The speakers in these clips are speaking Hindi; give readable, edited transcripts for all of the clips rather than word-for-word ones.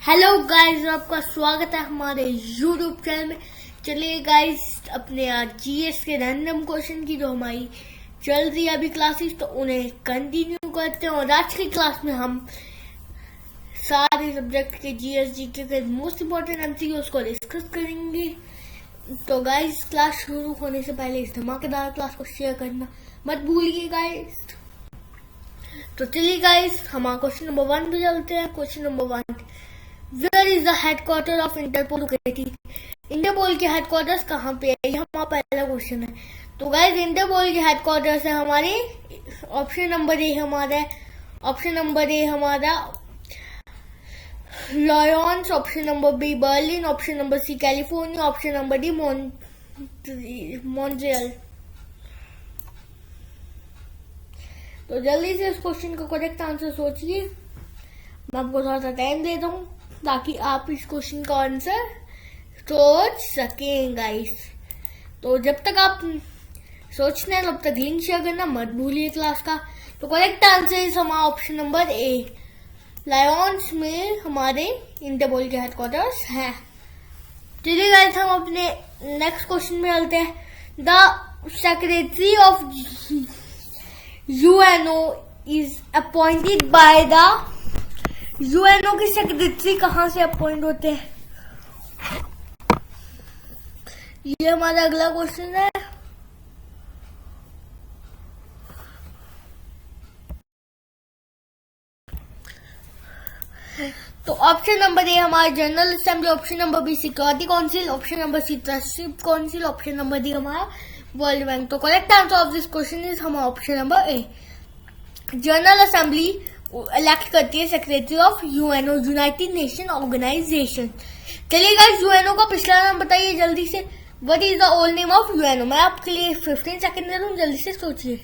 हेलो गाइस, आपका स्वागत है हमारे यूट्यूब चैनल में। चलिए गाइस, अपने आज जीएस के रैंडम क्वेश्चन की जो हमारी चल रही है अभी क्लासेस, तो उन्हें कंटिन्यू करते हैं। और आज की क्लास में हम सारे सब्जेक्ट के जीएस जीके के मोस्ट इम्पोर्टेंट एमसीक्यूज को डिस्कस करेंगे। तो गाइस, क्लास शुरू होने से पहले इस धमाकेदार क्लास को शेयर करना मत भूलिए गाइस। तो चलिए गाइस, हम क्वेश्चन नंबर 1 पे चलते हैं। Question number 1, Where is the headquarter of Interpol located? Interpol के हेडक्वार्टर्स कहाँ पे है? ये हमारा पहला क्वेश्चन है। तो गाइस, इंटरपोल के हेडक्वार्टर्स है हमारे ऑप्शन नंबर ए हमारा Lyons, option number B Berlin, option number C California, option number D Montreal. तो जल्दी से इस क्वेश्चन का करेक्ट आंसर सोचिए। मैं आपको थोड़ा सा टाइम देता हूँ ताकि आप इस क्वेश्चन का आंसर सोच सकें गाइस। तो जब तक आप सोचते हैं तब तक लिंक शेयर करना मत भूलिए क्लास का। तो करेक्ट आंसर इज हमारा ऑप्शन नंबर ए, लायंस में हमारे इंटरपोल के हेडक्वार्टर्स हैं। चलिए गाइस, हम अपने नेक्स्ट क्वेश्चन में चलते हैं। The secretary of UNO is appointed by the UNO के सेक्रेटरी कहाँ से अपॉइंट होते हैं? ये हमारा अगला क्वेश्चन है। तो ऑप्शन नंबर ए हमारा general assembly, option number B security council, option number C trusteeship council, option number D हमारा वर्ल्ड बैंक। तो correct answer of this question is हमारा option number A. General assembly elect करती है secretary of UNO, united nation organisation. चलिए गाइस, यूएनओ का पिछला नाम बताइए जल्दी से। What is the old name of UNO? मैं आपके लिए 15 सेकंड दे दूं, जल्दी से सोचिए।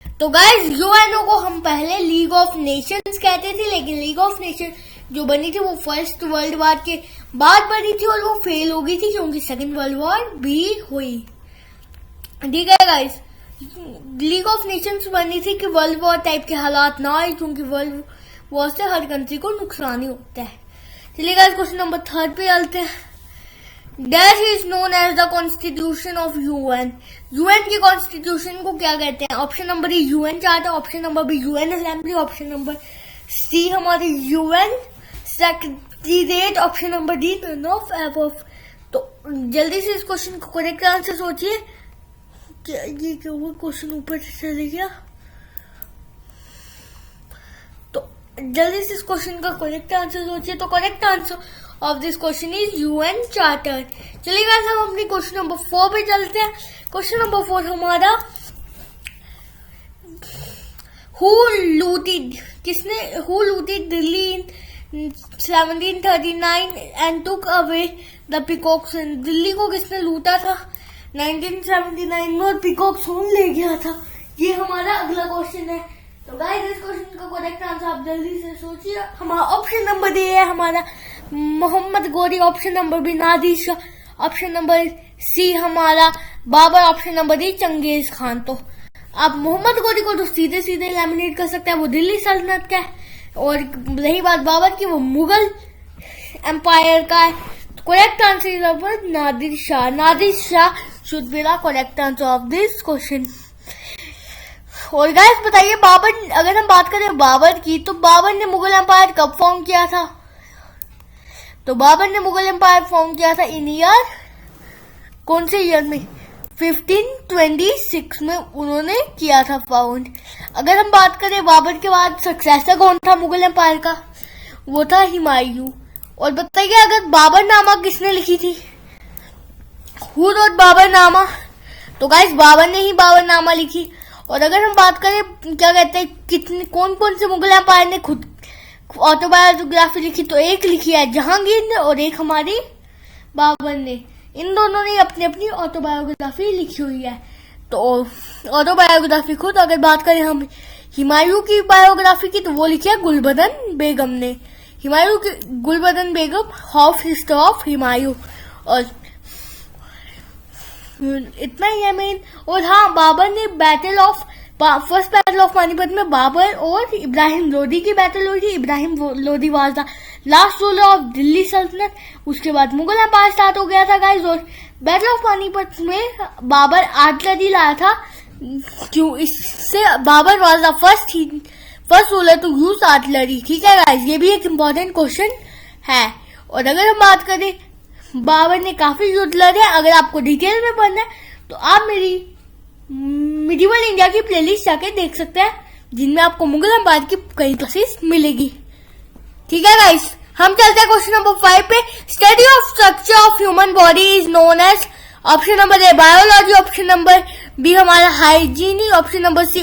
तो गाइस, यूएनओ को हम पहले लीग ऑफ नेशंस कहते थे, लेकिन लीग ऑफ नेशन जो बनी थी वो फर्स्ट वर्ल्ड वॉर के बाद बनी थी और वो फेल हो गई थी क्योंकि सेकेंड वर्ल्ड वॉर भी हुई। ठीक है गाइस, लीग ऑफ नेशंस बनी थी कि वर्ल्ड वॉर टाइप के हालात ना आए, क्योंकि वर्ल्ड वॉर से हर कंट्री को नुकसान ही होता है। चलिए गाइस, क्वेश्चन नंबर 3 पे चलते हैं। Dash is known as the constitution of UN. UN के कॉन्स्टिट्यूशन को क्या कहते हैं? Option number A UN charter, option number B UN assembly, option number C हमारे UN secretariat, option number D none of above. तो जल्दी से इस क्वेश्चन को करेक्ट आंसर सोचिए। क्या ये क्या हुआ? क्वेश्चन ऊपर से चले गया। तो जल्दी से इस क्वेश्चन का करेक्ट आंसर सोचिए। तो correct answer of this question is UN charter. चलिए गाइस, हम अपनी क्वेश्चन नंबर 4 पे चलते हैं। क्वेश्चन नंबर 4 हमारा, who looted Delhi in 1739 and took away the peacocks. Delhi को किसने लूटा था 1979 में और पीकॉक्स ले गया था? ये हमारा अगला क्वेश्चन है। तो गाइस, इस क्वेश्चन का करेक्ट आंसर आप जल्दी से सोचिए। हमारा ऑप्शन नंबर डी है हमारा Mohammed Ghori, option number B Nadir Shah, option number C हमारा Babur, option number D Genghis Khan. तो आप मोहम्मद गौरी को तो सीधे सीधे एलिमिनेट कर सकते हैं, वो दिल्ली सल्तनत का है। और रही बात बाबर की, वो मुगल एम्पायर का है। तो correct answer is Nadir Shah. Nadir Shah should be the correct answer of this question. और गाइस बताइए, बाबर, अगर हम बात करें बाबर की, तो बाबर ने मुगल एम्पायर कब फॉर्म किया था? तो बाबर ने मुगल एम्पायर फॉर्म किया था इन ईयर, कौन से ईयर में? 1526 में उन्होंने किया था फाउंड। अगर हम बात करें बाबर के बाद सक्सेसर कौन था मुगल एम्पायर का? वो था हुमायूं। और बताइए, अगर बाबरनामा किसने लिखी थी? Who wrote Baburnama? तो गाइस, बाबर ने ही बाबरनामा लिखी। और अगर हम बात करें क्या कहते हैं कितने कौन कौन से मुगल एम्पायर ने खुद ऑटोबायोग्राफी लिखी, तो एक लिखी है जहांगीर ने और एक हमारी बाबर ने। इन दोनों ने अपनी अपनी ऑटोबायोग्राफी लिखी हुई है। तो ऑटोबायोग्राफी खुद अगर बात करें हम हुमायूं की बायोग्राफी की, तो वो लिखी है गुलबदन बेगम ने। हुमायूं की गुलबदन बेगम, हाफ हिस्ट्री ऑफ हुमायूं। और इतना ही है मेन। और हाँ, बाबर ने battle of first battle of Panipat में बाबर और इब्राहिम लोदी की बैटल हुई थी। Ibrahim Lodi was the last ruler of Delhi सल्तनत। उसके बाद मुगल एम्पायर स्टार्ट हो गया था गाइस। और बैटल ऑफ पानीपत में बाबर आर्टिलरी लाया था। क्यों? इससे Babur was the first ruler to use artillery. ठीक है गाइस, ये भी एक इम्पोर्टेंट क्वेश्चन है। और अगर हम बात करें, बाबर ने काफी युद्ध लड़े। अगर आपको डिटेल में पढ़ना है तो आप मेरी मिडिवल इंडिया की प्लेलिस्ट जाके देख सकते हैं, जिनमें आपको मुगल एम्पायर की कई क्लासेस मिलेगी। ठीक है गाइस, हम चलते हैं क्वेश्चन नंबर 5 पे। Study of structure of human body is known as. Option number A biology, option number B हमारा hygiene, option number C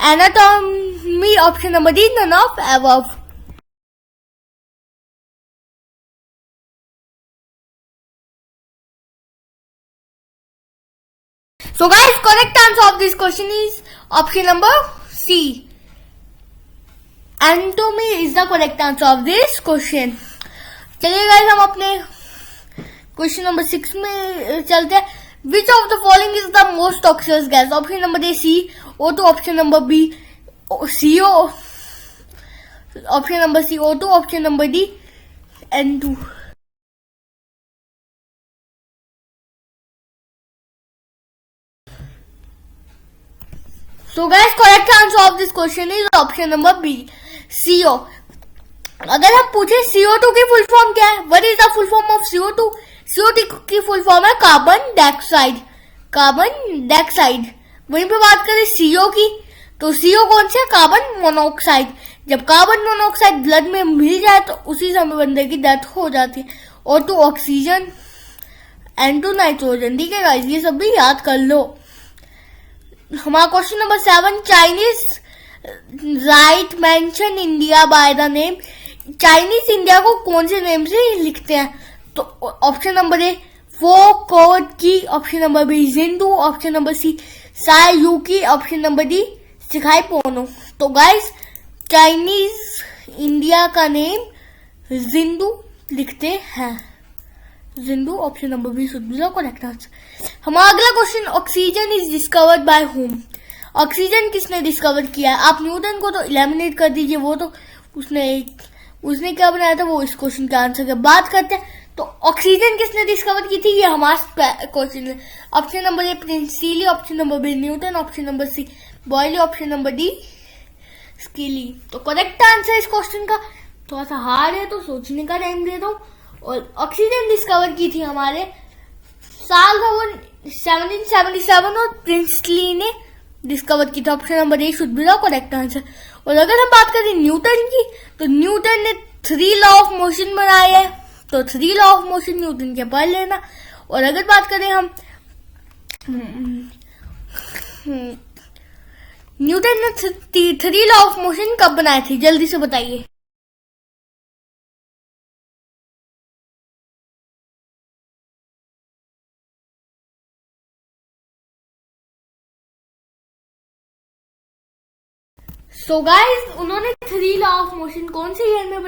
anatomy, option number D none of above. So guys, correct answer of this question is option number C. Anatomy is the correct answer of this question. चलिए guys, हम अपने क्वेश्चन नंबर 6 में चलते हैं। Which of the following is the most toxic gas? Option number A CO2, option number B CO, option number C O2, option number D N2। So guys, correct answer of this question is option number B, CO. अगर हम पूछे CO2 की फुल फॉर्म क्या है, what is the full form of CO2? CO2 की फुल फॉर्म है कार्बन डाइऑक्साइड। Carbon dioxide. वहीं पे बात करें CO की, तो CO कौन सा? Carbon monoxide. जब कार्बन मोनोऑक्साइड ब्लड में मिल जाए तो उसी समय बंदे की डेथ हो जाती है। O2 oxygen, N2 nitrogen. ठीक है गाइस, ये सब भी याद कर लो। हमारा question number 7, Chinese write mention India by the name. Chinese India को कौन से नेम से लिखते हैं? तो ऑप्शन नंबर ए फो कोड की, ऑप्शन नंबर बी जिंदू, ऑप्शन नंबर सी साई यूकी, ऑप्शन नंबर डी सिखाई पोनो। तो गाइस, चाइनीज इंडिया का नेम जिंदू लिखते हैं। जिंदू, option number B should be the correct answer. हमारा अगला question, oxygen is discovered by home. Oxygen किसने डिस्कवर किया है? आप न्यूटन को तो एलिमिनेट कर दीजिए, वो तो उसने क्या बनाया था, वो इस क्वेश्चन के आंसर के बात करते हैं। तो ऑक्सीजन किसने डिस्कवर की थी, ये हमारा क्वेश्चन है। Option number A Priestley, option number B Newton, option number C Boyle, option number D Scheele. तो करेक्ट आंसर इस क्वेश्चन का थोड़ा सा हार्ड है, तो सोचने का टाइम दे दो। और ऑक्सीजन डिस्कवर की थी हमारे साल था वो 1777 और प्रिंसली ने डिस्कवर की थी। Option number A should be the correct answer. और अगर हम बात करें न्यूटन की, तो न्यूटन ने 3 लॉ ऑफ मोशन बनाए हैं। तो 3 लॉ ऑफ मोशन न्यूटन के पढ़ लेना। और अगर बात करें हम न्यूटन ने 3 लॉ ऑफ मोशन कब बनाए थे, जल्दी से बताइए। सो गाइस, उन्होंने 3 लॉ ऑफ मोशन कौन से ईयर में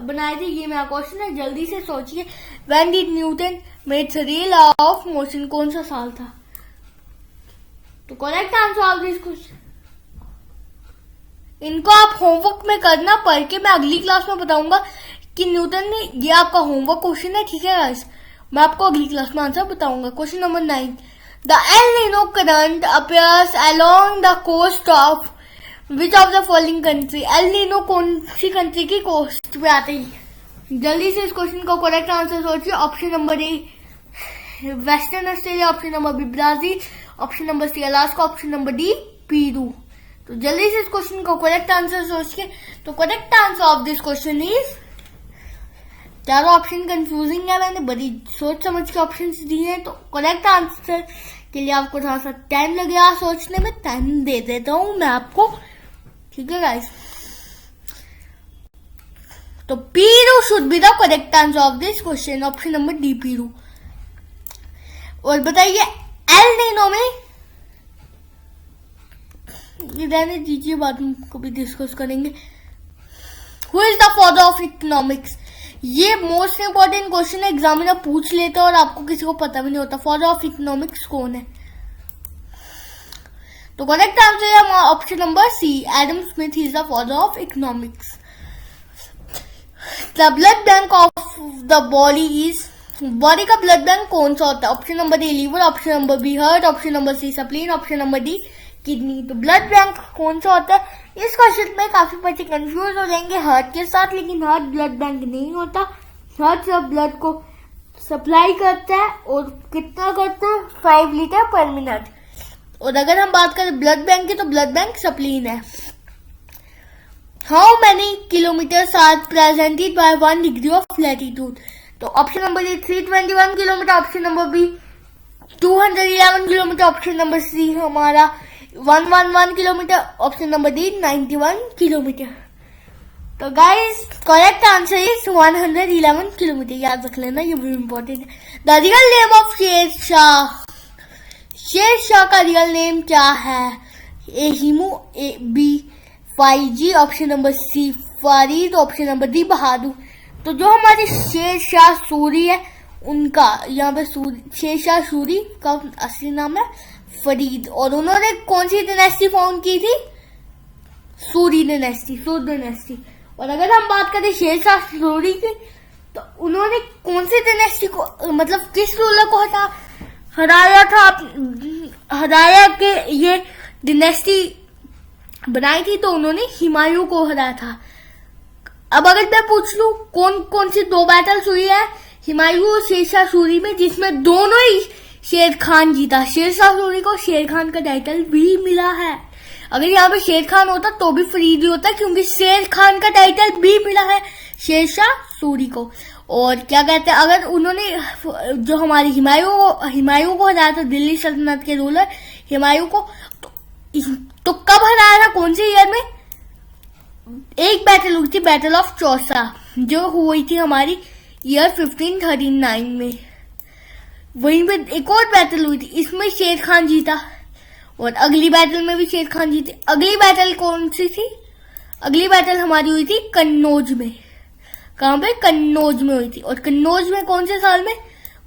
बनाए थे, ये मेरा क्वेश्चन है। जल्दी से सोचिए, when did Newton made 3 law of motion, कौन सा साल था? तो correct answer of this question, इनको आप होमवर्क में करना, पढ़ के मैं अगली क्लास में बताऊंगा कि न्यूटन ने, ये आपका होमवर्क क्वेश्चन है। ठीक है गाइस, मैं आपको अगली क्लास में आंसर बताऊंगा। Question number 9, the El Nino current appears along the coast of which of the following country. El Nino कौन सी कंट्री की कोस्ट पे आते हैं? जल्दी से इस क्वेश्चन का करेक्ट आंसर सोचिए। Option number A Western Australia, option number B Brazil, option number C Alaska, option number D Peru. तो जल्दी से इस क्वेश्चन का करेक्ट आंसर सोचिए। तो correct answer of this question is, चारों ऑप्शन कंफ्यूजिंग है, मैंने बड़ी सोच समझ के ऑप्शन दिए हैं। तो करेक्ट आंसर के लिए आपको थोड़ा सा टाइम लगेगा सोचने में, टाइम दे देता हूं मैं आपको। ठीक है गाइस, तो Peru should be the correct answer of this question, option number D Peru. और बताइए, एल नीनो में, रहने दीजिए, बाद में कभी डिस्कस करेंगे। Who is the father of economics? ये मोस्ट इंपॉर्टेंट क्वेश्चन है, एग्जामिनर पूछ लेते हैं और आपको किसी को पता भी नहीं होता फादर ऑफ इकोनॉमिक्स कौन है। तो करेक्ट आंसर है हमारा option number C, Adam Smith is the father of economics. The blood bank of the body is, body का ब्लड बैंक कौन सा होता है? Option number A liver, option number B heart, option number C spleen, option number D kidney. तो ब्लड बैंक कौन सा होता है? इस क्वेश्चन में काफी बच्चे कंफ्यूज हो जाएंगे हार्ट के साथ, लेकिन हार्ट ब्लड बैंक नहीं होता। हार्ट सब ब्लड को सप्लाई करता है और कितना करता है? 5 लीटर पर मिनट। और अगर हम बात करें ब्लड बैंक की, तो ब्लड बैंक स्प्लीन है। How many kilometre are presented by 1 degree of latitude? तो option number A 321 kilometre, option number B 211 kilometre, option number C हमारा 111 kilometre, option number D 91 kilometre. तो guys correct answer is 111 kilometre, याद रख लेना, ये भी इम्पोर्टेंट है। The real name of Sher Shah, Sher Shah का रियल नेम क्या है? A Himu, A B Faizi, option number C Farid, option number D Bahadur. तो जो हमारे शेर शाह सूरी है उनका यहाँ पे शेर शाह सूरी का असली नाम है फरीद, और उन्होंने कौन सी डायनेस्टी फाउंड की थी? Suri dynasty, Suri dynasty. और अगर हम बात करें शेर शाह सूरी की, तो उन्होंने कौन सी डायनेस्टी को, मतलब किस रूलर को हराया था, हराया के ये डायनेस्टी बनाई थी? तो उन्होंने हुमायूं को हराया था। अब अगर मैं पूछ लूं कौन कौन सी 2 बैटल्स हुई है हुमायूं और शेर शाह सूरी में, जिसमें दोनों ही शेर खान जीता। शेर शाह सूरी को शेर खान का टाइटल भी मिला है। अगर यहाँ पे शेर खान होता तो भी फरीद ही होता, क्योंकि शेर खान का टाइटल भी मिला है शेर शाह सूरी को। और क्या कहते हैं, अगर उन्होंने जो हमारी हुमायूं को हराया था, दिल्ली सल्तनत के रूलर हुमायूं को, तो कब हराया था, कौन से ईयर में? एक बैटल हुई थी, बैटल ऑफ चौसा, जो हुई थी हमारी ईयर 1539 में। वहीं पे एक और बैटल हुई थी, इसमें शेर खान जीता, और अगली बैटल में भी शेर खान जीते। अगली बैटल कौन सी थी? अगली बैटल हमारी हुई थी कन्नौज में। कहां पे? कन्नौज में हुई थी। और कन्नौज में कौन से साल में?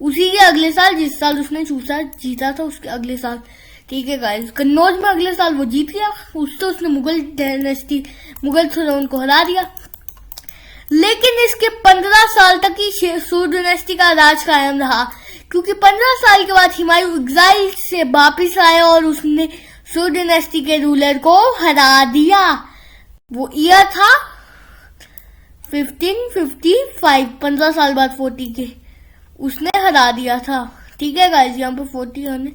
उसी के अगले साल, जिस साल उसने चूसा जीता था उसके अगले साल। ठीक है गाइस, कन्नौज में अगले साल वो जीत गया, उससे उसने मुगल डायनेस्टी, मुगल थ्रोन को हरा दिया। लेकिन इसके 15 साल तक ही सूरी डायनेस्टी का राज कायम रहा, क्योंकि 15 साल के बाद हुमायूं एग्जाइल से वापिस आया और उसने सूरी डायनेस्टी के रूलर को हरा दिया। वो ईयर था 1555, 15 साल बाद 40 के उसने हरा दिया था। ठीक है गाइस, यहाँ पे 40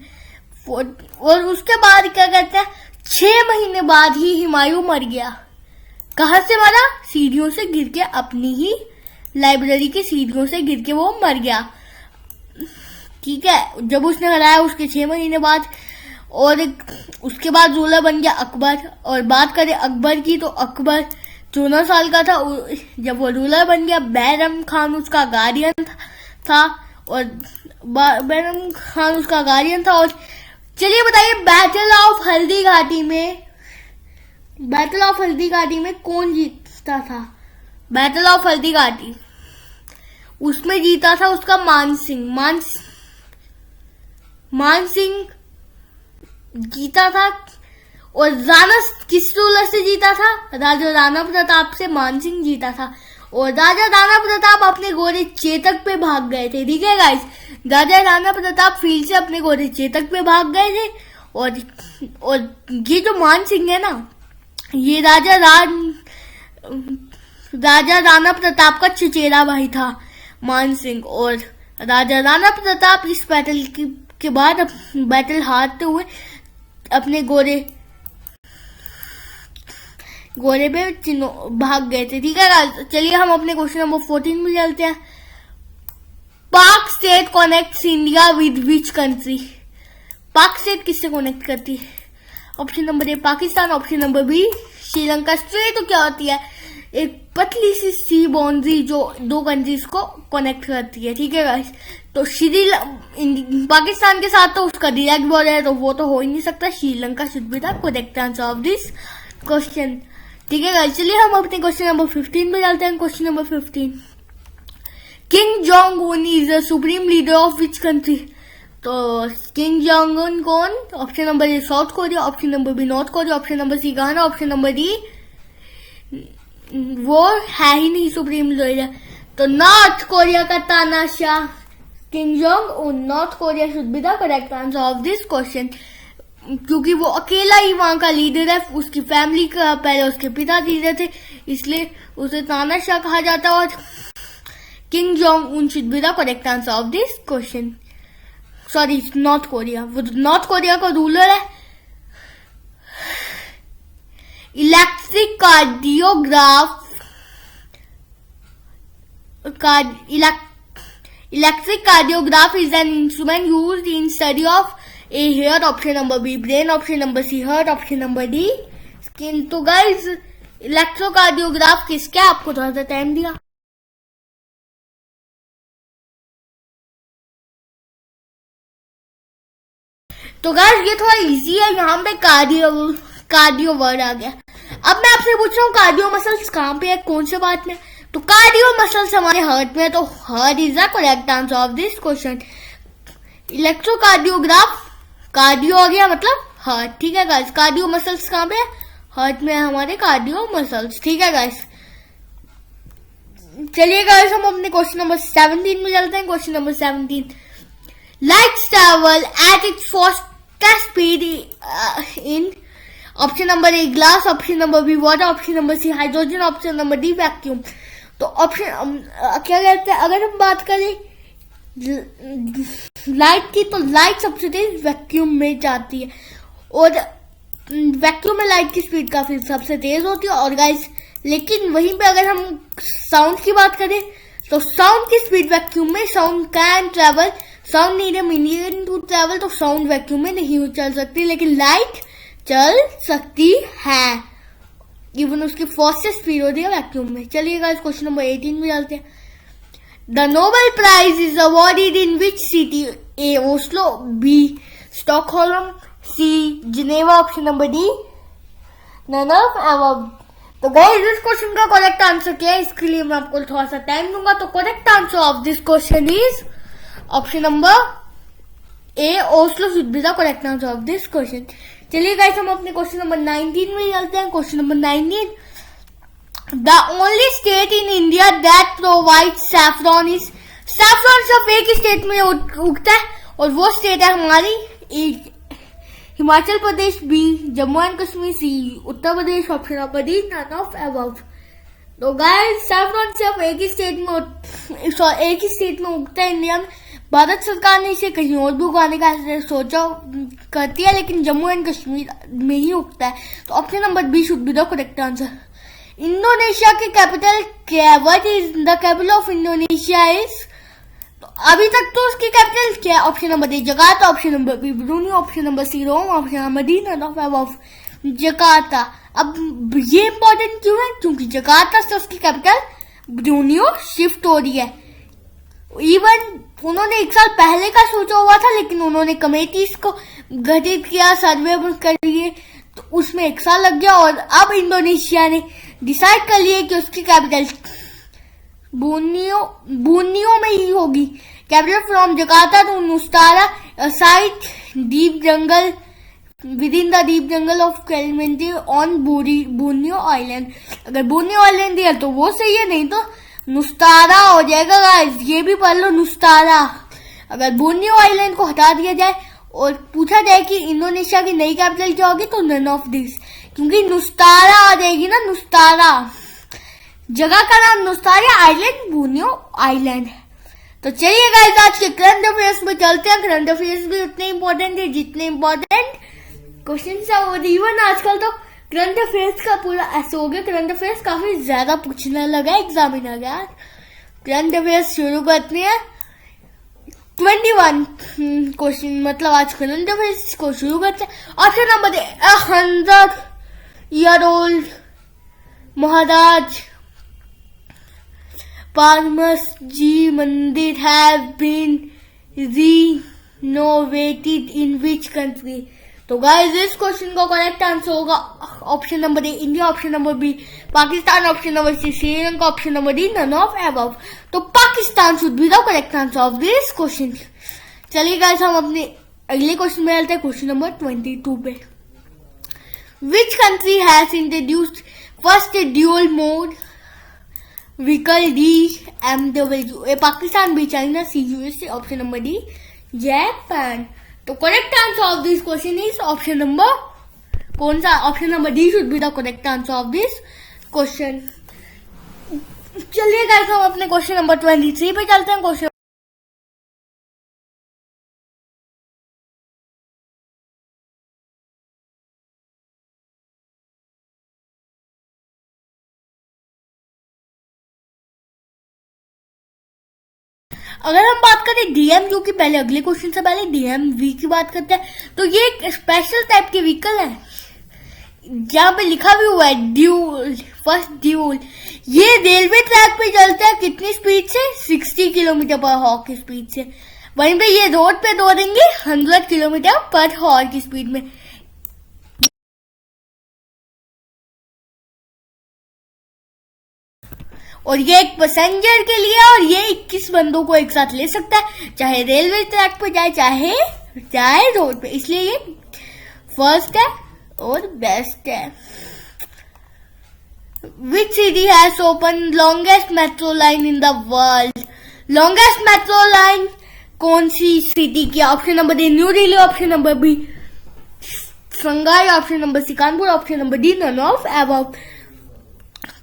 और उसके बाद क्या कहते हैं, 6 महीने बाद ही हुमायूं मर गया। कहां से मरा? सीढ़ियों से गिर के, अपनी ही लाइब्रेरी की सीढ़ियों से गिर के वो मर गया। ठीक है, जब उसने हराया उसके 6 महीने बाद, और उसके बाद रूलर बन गया अकबर। और बात करें अकबर की, तो अकबर 14 साल का था जब वो रूलर बन गया। बैरम खान उसका गार्डियन था, और बैरम खान उसका गार्डियन था। और चलिए बताइए, बैटल ऑफ हल्दी घाटी में कौन जीता था? बैटल ऑफ हल्दी घाटी, उसमें जीता था उसका मान सिंह जीता था। और राणा किस रूलर से जीता था? राजा राणा प्रताप से मान सिंह जीता था। और राजा राणा प्रताप अपने घोड़े चेतक पे भाग गए थे। ठीक है गाइस, राजा राणा प्रताप फील्ड से अपने घोड़े चेतक पे भाग गए थे। और ये जो मान सिंह है ना, ये राजा राणा प्रताप का चचेरा भाई था मान सिंह। और राजा राणा प्रताप इस बैटल के बाद बैटल हारते हुए अपने घोड़े पे भाग गए थे। ठीक है, चलिए हम अपने क्वेश्चन नंबर 14 में चलते हैं। Palk strait connects India with which country? Palk strait किससे कनेक्ट करती है? Option number A Pakistan, option number B Sri Lanka. Strait तो क्या होती है? एक पतली सी बाउंड्री जो 2 कंट्रीज को कनेक्ट करती है। ठीक है गाइस, तो पाकिस्तान के साथ तो उसका डायरेक्ट बॉर्डर है, तो वो तो हो ही नहीं सकता। Sri Lanka should be the correct answer of this question. ठीक है गाइस, चलिए हम अपने क्वेश्चन नंबर 15 में चलते हैं। Question number 15, Kim Jong Un is the supreme leader of which country? तो किम जोंग उन कौन? Option number A South Korea, option number B North Korea, option number C Ghana, option number D वो है ही नहीं सुप्रीम लीडर। तो नॉर्थ कोरिया का तानाशाह Kim Jong Un, North Korea should be the correct answer of this question, क्योंकि वो अकेला ही वहां का लीडर है। उसकी फैमिली का पहले उसके पिता लीडर थे, इसलिए उसे तानाशाह कहा जाता है। और Kim Jong Un should be the correct answer of this question. Sorry, North Korea, वो नॉर्थ कोरिया का रूलर है। Electric cardiograph electric cardiograph is an instrument used in study of a hair, option number B brain, option number C heart, option number D skin. तो गाइज इलेक्ट्रोकार्डियोग्राफ किसका? आपको थोड़ा सा टाइम दिया। तो गाइज ये थोड़ा इजी है, यहाँ पे कार्डियो वर्ड आ गया। अब मैं आपसे पूछ रहा हूँ कार्डियो मसल्स कहाँ पे है, कौन से बात में? तो कार्डियो मसल्स हमारे हार्ट में है, तो heart is the correct answer of this question. Electrocardiograph, cardio आ गया मतलब हार्ट, ठीक है गाइस। कार्डियो मसल्स कहाँ पे है? हार्ट में है हमारे कार्डियो मसल्स, ठीक है गाइस। चलिए गाइस हम अपने क्वेश्चन नंबर 17 में चलते हैं। Question number 17, lights travel at its fastest speed in, option number A glass, option number B water, option number C hydrogen, option number D vacuum. तो ऑप्शन क्या कहते हैं, अगर हम बात करें लाइट की, तो लाइट सबसे तेज वैक्यूम में जाती है, और वैक्यूम में लाइट की स्पीड काफी सबसे तेज होती है। और गाइस लेकिन वहीं पे अगर हम साउंड की बात करें, तो साउंड की स्पीड वैक्यूम में, sound can travel, sound need a medium to travel, तो साउंड वैक्यूम में नहीं चल सकती, लेकिन लाइट चल सकती है, इवन उसकी फास्टेस्ट स्पीड होती है वैक्यूम में। चलिए गाइस क्वेश्चन नंबर 18 में चलते हैं। The Nobel prize is awarded in which city? A Oslo, B Stockholm, C Geneva, option number D none of above. तो गाइस इस क्वेश्चन का करेक्ट आंसर क्या है, इसके लिए मैं आपको थोड़ा सा टाइम दूंगा। तो correct answer of this question is option number A Oslo should be the correct answer of this question. चलिए गाइस हम अपने क्वेश्चन नंबर 19 में चलते हैं। Question number 19, the only state in India that provide saffron is, saffron सिर्फ एक ही स्टेट में उगता है, और वो स्टेट है हमारी Himachal Pradesh, B Jammu and Kashmir, C Uttar Pradesh, option number D none of above. तो गाइस सैफरॉन सिर्फ एक ही स्टेट में उगता है इंडिया में। भारत सरकार ने इसे कहीं और भी उगाने का सोचा करती है, लेकिन जम्मू एंड कश्मीर में ही उगता है। तो option number B should be the correct answer. Indonesia की कैपिटल क्या? What is the capital of Indonesia is? तो अभी तक तो उसकी कैपिटल क्या है? Option number A Jakarta, option number B Brunei, option number C Rome, option number D none of above. Jakarta. अब ये इंपॉर्टेंट क्यों है? क्योंकि जकार्ता से उसकी कैपिटल ब्रूनियो शिफ्ट हो रही है। इवन उन्होंने एक साल पहले का सोचा हुआ था, लेकिन उन्होंने कमेटीज को गठित किया, सर्वे कर लिए, तो उसमें एक साल लग गया, और अब इंडोनेशिया ने डिसाइड कर लिया कि उसकी कैपिटल बोर्नियो में ही होगी। Capital from Jakarta to Nusantara, site deep jungle within the deep jungle of Kalimantan on Borneo island. अगर बोर्नियो आइलैंड दिया तो वो सही है, नहीं तो नुस्तारा हो जाएगा गाइस, ये भी पढ़ लो नुस्तारा। अगर बोर्नियो आइलैंड को हटा दिया जाए और पूछा जाए कि इंडोनेशिया की नई कैपिटल क्या होगी, तो नन ऑफ दिस, क्योंकि नुस्तारा आ जाएगी ना, नुस्तारा जगह का नाम, नुस्तारा आइलैंड बोर्नियो आइलैंड। तो चलिए गाइस आज के करंट अफेयर्स में चलते हैं। करंट अफेयर्स भी उतने इंपॉर्टेंट है जितने इंपॉर्टेंट क्वेश्चन है, और इवन आजकल तो करंट अफेयर्स का पूरा ऐसे हो गया, करंट अफेयर्स काफी ज्यादा पूछने लगा एग्जामिनर यार। करंट अफेयर्स शुरू करते हैं 21 क्वेश्चन, मतलब आज करंट अफेयर्स को शुरू करते हैं। Option number 100-year-old Maharaj Parmasji Mandir have been renovated in which country? तो गाइस इस क्वेश्चन का करेक्ट आंसर होगा option number A India, option number B Pakistan, option number C Sri Lanka, option number D none of above. तो Pakistan should be the correct answer of this question. चलिए गाइस हम अपने अगले क्वेश्चन में चलते हैं, क्वेश्चन नंबर 22 पे। Which country has introduced first dual mode vehicle DMW? A Pakistan, B China, C USA, option number D Japan. तो correct answer of this question is option number कौन सा? Option number D should be the correct answer of this question. चलिए गाइस हम अपने क्वेश्चन नंबर 23 पे चलते हैं। क्वेश्चन अगर हम बात करें DMV की, पहले अगले क्वेश्चन से पहले DMV की बात करते हैं, तो ये एक स्पेशल टाइप के व्हीकल है जहाँ पे लिखा भी हुआ है ड्यूल, फर्स्ट ड्यूल। ये रेलवे ट्रैक पे चलता है कितनी स्पीड से? 60 किलोमीटर पर हॉर की स्पीड से। वहीं पे ये रोड पे दौड़ेंगे 100 किलोमीटर पर हॉर की स्पीड में। और ये एक पैसेंजर के लिए, और ये 21 बंदों को एक साथ ले सकता है, चाहे रेलवे ट्रैक पे जाए चाहे रोड पे। इसलिए ये फर्स्ट है और बेस्ट है। Which city has open longest metro line in the world? Longest metro line कौन सी सिटी की? Option number D New Delhi, option number B Shanghai, option number C Kanpur, option number D none of above.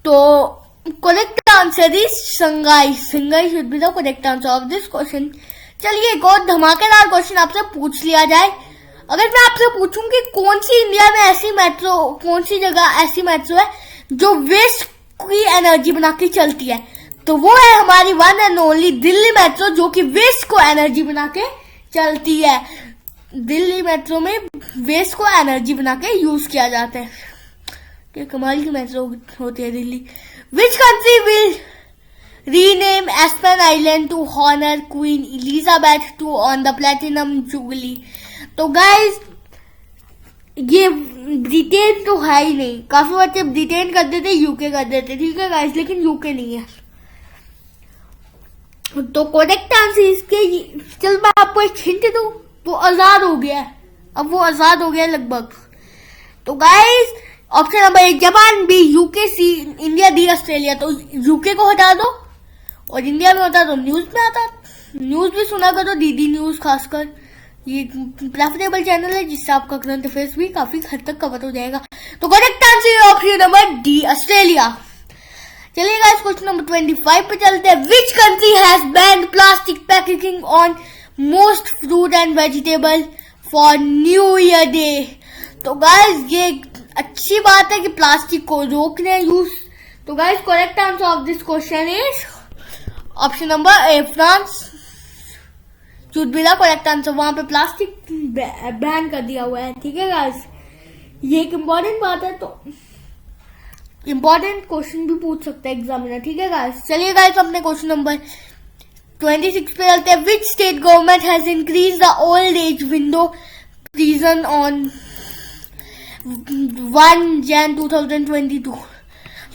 तो correct answer is Shanghai. Shanghai should be the correct answer of this question. चलिए एक और धमाकेदार क्वेश्चन आपसे पूछ लिया जाए। अगर मैं आपसे पूछूं कि कौन सी इंडिया में ऐसी मेट्रो, कौन सी जगह ऐसी मेट्रो है जो वेस्ट की एनर्जी बना के चलती है, तो वो है हमारी one and only Delhi metro, जो कि वेस्ट को एनर्जी बना के चलती है। दिल्ली मेट्रो में वेस्ट को एनर्जी बना के यूज किया जाता है। क्या कमाल की मेट्रो होती है Delhi. Which country will rename Aspen island to honour Queen Elizabeth II on the platinum jubilee? तो गाइज ये ब्रिटेन तो है ही नहीं, काफी बच्चे ब्रिटेन कर देते, यूके कर देते, ठीक है गाइज, लेकिन यूके नहीं है। तो करेक्ट आंसर इसके, चल मैं आपको एक हिंट दूं, वो आजाद हो गया है, अब वो आजाद हो गया लगभग। तो guys option number A Japan, B UK, C India, D Australia. तो यूके को हटा दो और इंडिया में होता तो न्यूज में आता। न्यूज भी सुना करो, डीडी न्यूज खासकर, ये प्रेफरेबल चैनल है जिससे आपका करंट अफेयर्स भी काफी हद तक कवर हो जाएगा। तो correct answer option number D Australia. चलिए गाइस क्वेश्चन नंबर 25 पे चलते हैं। विच country has banned plastic packaging on most fruit and vegetable for new year day? तो गाइस ये अच्छी बात है कि प्लास्टिक को रोक रहे हैं यूज। तो guys correct answer of this question is option number A France should be the correct answer. वहां पे प्लास्टिक बैन कर दिया हुआ है, ठीक है गाइस, ये एक इम्पोर्टेंट बात है। तो इम्पोर्टेंट क्वेश्चन भी पूछ सकता है एग्जामिनर, ठीक है गाइस। चलिए गाइस अपने क्वेश्चन नंबर 26 पे चलते हैं। Which state government has increase the old age window prison on 1 Jan 2022?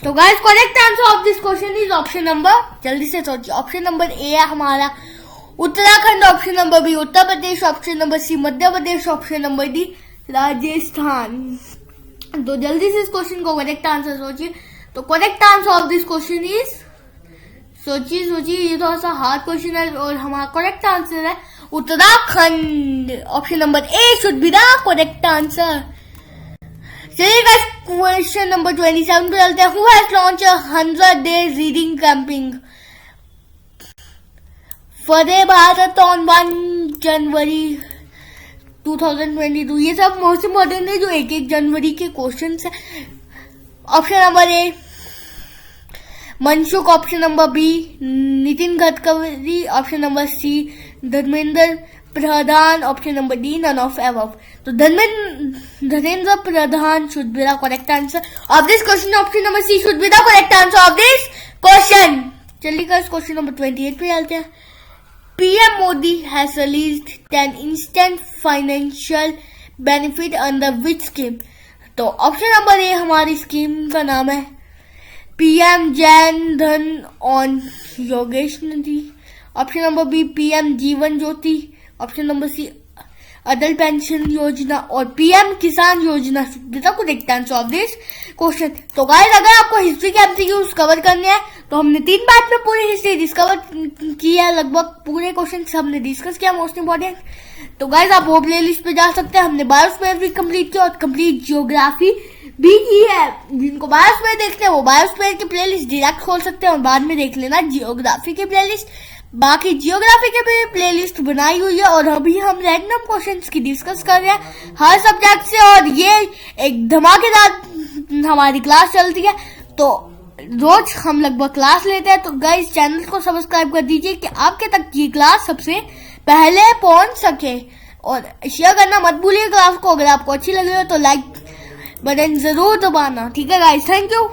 तो guys correct answer of this question is option number, जल्दी से सोचिए, ऑप्शन नंबर ए है हमारा उत्तराखंड, ऑप्शन नंबर बी उत्तर प्रदेश, ऑप्शन नंबर सी Madhya Pradesh, option number D Rajasthan. तो जल्दी से इस क्वेश्चन को करेक्ट आंसर सोचिए। तो correct answer of this question is, सोचिए ये थोड़ा सा हार्ड क्वेश्चन है और हमारा करेक्ट आंसर है Uttarakhand. Option number A should be the correct answer. चलिए गाइस क्वेश्चन नंबर 27 पे चलते हैं। Who has launch 100 days reading camping Fateh Bharat on 1 जनवरी 2022? ये सब मोस्ट इम्पोर्टेंट है जो 1 जनवरी के क्वेश्चन है। Option number A Mansukh, option number B Nitin Gadkari, option number C Dharmendra Pradhan, option number D none of above. तो Dharmendra Pradhan should be the correct answer of this question. Option number C should be the correct answer of this question. चलिए गाइस क्वेश्चन नंबर 28 पे चलते हैं। PM Modi has released 10 instant financial benefit under which scheme? तो ऑप्शन नंबर ए हमारी स्कीम का नाम है PM जन धन ऑन योगेश नदी, option number B PM Jeevan Jyoti, option number सी अटल पेंशन योजना और पीएम किसान योजना कुछ एक आंसर ऑफ दिस क्वेश्चन। तो गाइस अगर आपको हिस्ट्री के एमसीक्यूज कवर करने हैं तो हमने 3 पार्ट में पूरी हिस्ट्री डिस्कवर की है, लगभग पूरे क्वेश्चन हमने डिस्कस किया मोस्ट इंपॉर्टेंट। तो गाइस आप वो प्लेलिस्ट पे जा सकते हैं, हमने बायोस्फीयर भी कंप्लीट किया और कंप्लीट जियोग्राफी भी की है। जिनको बायोस्फीयर देखते हैं वो बायोस्फीयर की प्लेलिस्ट डायरेक्ट खोल सकते हैं और बाद में देख लेना जियोग्राफी की प्लेलिस्ट। बाकी जियोग्राफी के भी प्लेलिस्ट बनाई हुई है और अभी हम रैंडम क्वेश्चंस की डिस्कस कर रहे हैं हर सब्जेक्ट से, और ये एक धमाकेदार हमारी क्लास चलती है। तो रोज हम लगभग क्लास लेते हैं। तो गाइस चैनल को सब्सक्राइब कर दीजिए कि आपके तक ये क्लास सबसे पहले पहुंच सके, और शेयर करना मत भूलिए क्लास को। अगर आपको अच्छी लगी हो तो लाइक बटन जरूर दबाना, ठीक है गाइस। Thank you.